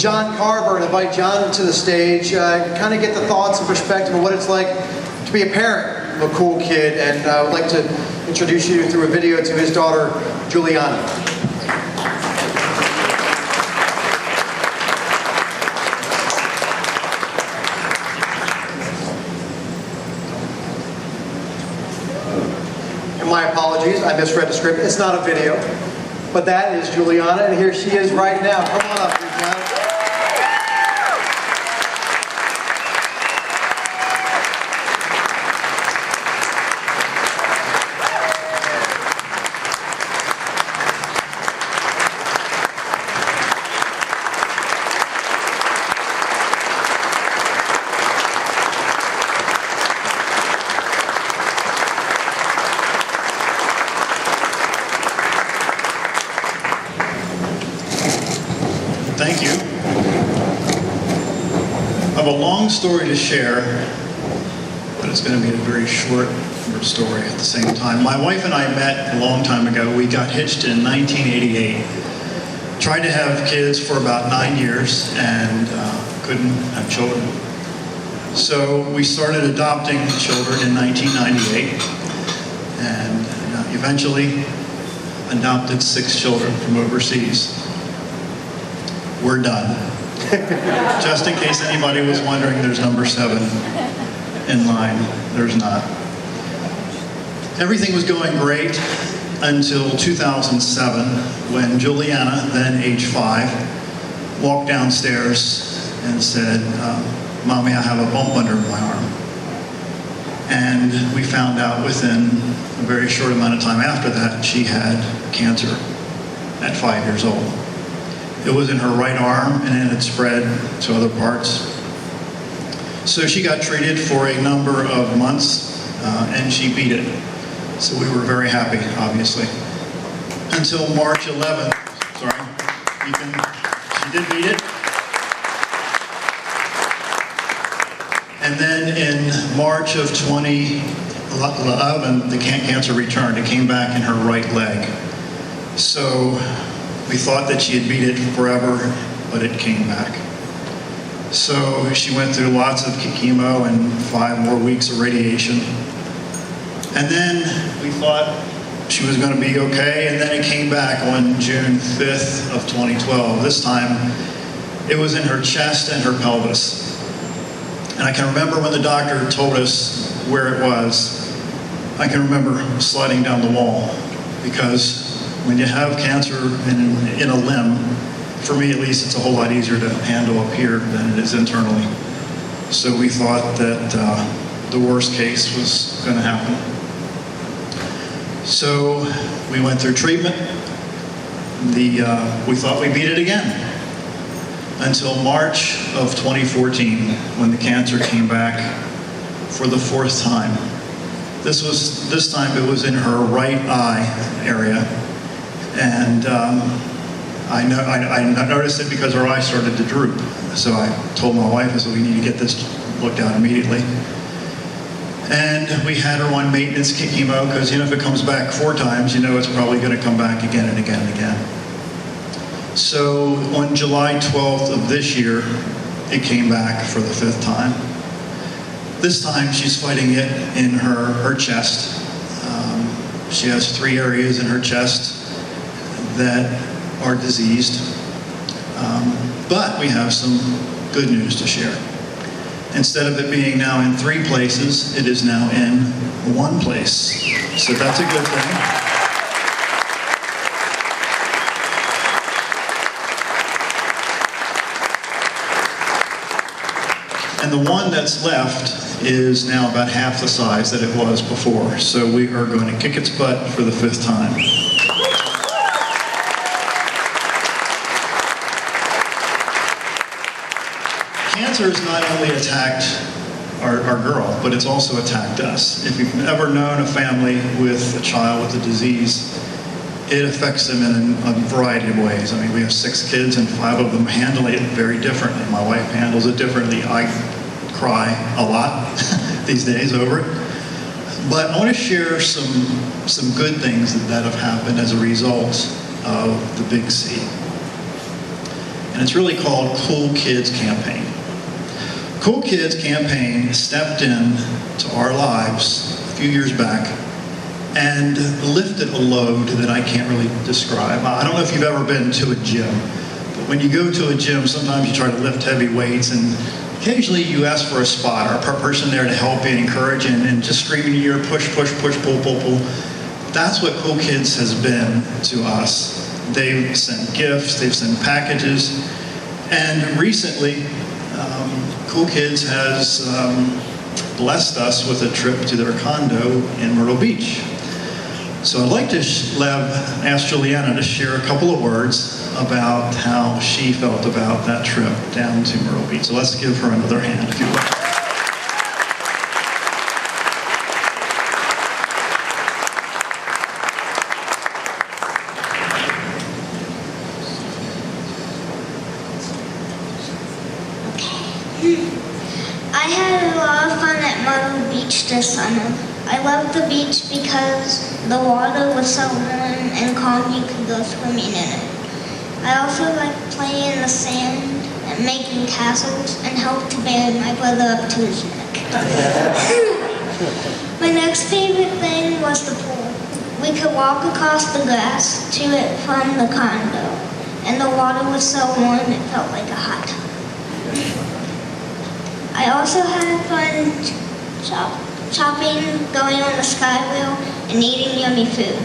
John Carver and invite John to the stage, kind of get the thoughts and perspective of what it's like to be a parent of a cool kid, and I would like to introduce you through a video to his daughter, Juliana. And my apologies, I misread the script. It's not a video, but that is Juliana, and here she is right now. Come on up, Juliana. Thank you. I have a long story to share, but it's going to be a very short story at the same time. My wife and I met a long time ago. We got hitched in 1988. Tried to have kids for about 9 years and couldn't have children. So we started adopting children in 1998 and eventually adopted 6 children from overseas. We're done. Just in case anybody was wondering, there's number 7 in line. There's not. Everything was going great until 2007, when Juliana, then age 5, walked downstairs and said, "Mommy, I have a bump under my arm." And we found out within a very short amount of time after that, she had cancer at 5 years old. It was in her right arm, and it had spread to other parts. So she got treated for a number of months, and she beat it. So we were very happy, obviously. Until March 11th, sorry, she did beat it. And then in March of 2011, the cancer returned. It came back in her right leg. So we thought that she had beat it forever, but it came back. So she went through lots of chemo and 5 more weeks of radiation. And then we thought she was going to be okay, and then it came back on June 5th of 2012. This time, it was in her chest and her pelvis. And I can remember when the doctor told us where it was, I can remember sliding down the wall, because when you have cancer in a limb, for me at least, it's a whole lot easier to handle up here than it is internally. So we thought that the worst case was going to happen. So we went through treatment. We thought we beat it again, until March of 2014, when the cancer came back for the 4th time. This time it was in her right eye area. And I noticed it because her eye started to droop. So I told my wife, I said, we need to get this looked at immediately. And we had her on maintenance chemo, because if it comes back 4 times, it's probably going to come back again and again and again. So on July 12th of this year, it came back for the 5th time. This time she's fighting it in her chest. She has 3 areas in her chest that are diseased, but we have some good news to share. Instead of it being now in 3 places, it is now in 1 place. So that's a good thing. And the one that's left is now about half the size that it was before. So we are going to kick its butt for the 5th time. Cancer has not only attacked our girl, but it's also attacked us. If you've ever known a family with a child with a disease, it affects them in a variety of ways. I mean, we have 6 kids, and 5 of them handle it very differently. My wife handles it differently. I cry a lot these days over it. But I want to share some good things that have happened as a result of the big C. and it's really called Cool Kids Campaign. Cool Kids Campaign stepped in to our lives a few years back and lifted a load that I can't really describe. I don't know if you've ever been to a gym, but when you go to a gym, sometimes you try to lift heavy weights, and occasionally you ask for a spot or a person there to help you and encourage you and just scream in your ear, push, push, push, pull, pull, pull. That's what Cool Kids has been to us. They've sent gifts, they've sent packages, and recently, Cool Kids has blessed us with a trip to their condo in Myrtle Beach. So I'd like to ask Juliana to share a couple of words about how she felt about that trip down to Myrtle Beach. So let's give her another hand, if you will. I had a lot of fun at Myrtle Beach this summer. I loved the beach because the water was so warm and calm you could go swimming in it. I also liked playing in the sand and making castles and helped to bear my brother up to his neck. My next favorite thing was the pool. We could walk across the grass to it from the condo, and the water was so warm it felt like a hot tub. I also had fun shopping, going on the sky wheel, and eating yummy food.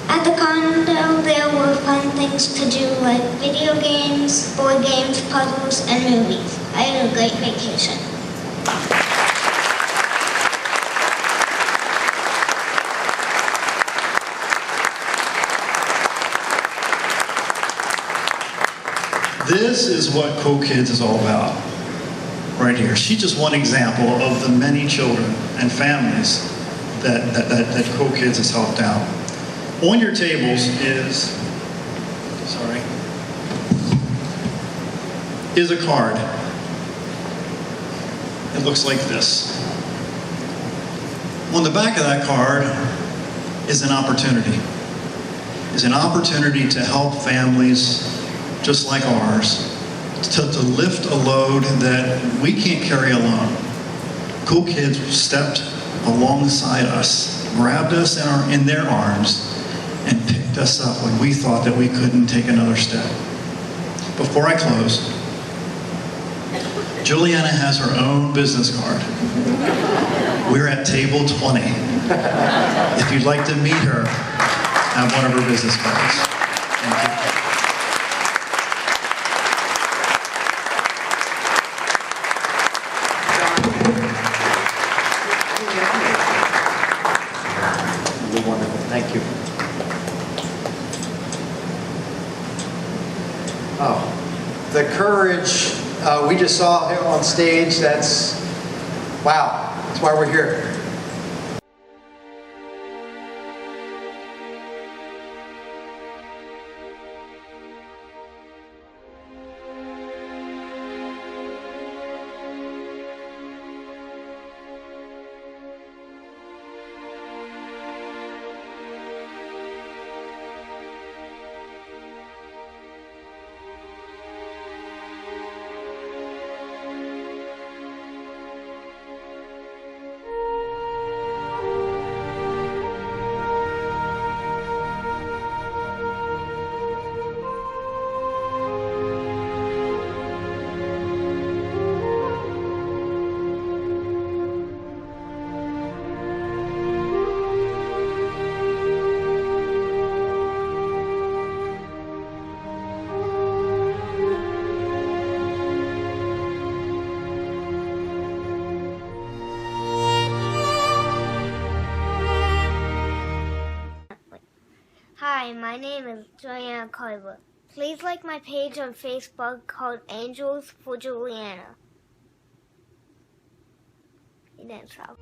At the condo, there were fun things to do like video games, board games, puzzles, and movies. I had a great vacation. This is what Cool Kids is all about. Right here. She's just one example of the many children and families that Cool Kids has helped out. On your tables is a card. It looks like this. On the back of that card is an opportunity. Is an opportunity to help families just like ours to lift a load that we can't carry alone. Cool Kids stepped alongside us, grabbed us in their arms, and picked us up when we thought that we couldn't take another step. Before I close, Juliana has her own business card. We're at table 20. If you'd like to meet her, have one of her business cards. Thank you. Wonderful, thank you. Oh, the courage we just saw here on stage, wow, that's why we're here. Hi, my name is Juliana Carver. Please like my page on Facebook called Angels for Juliana. He didn't stop.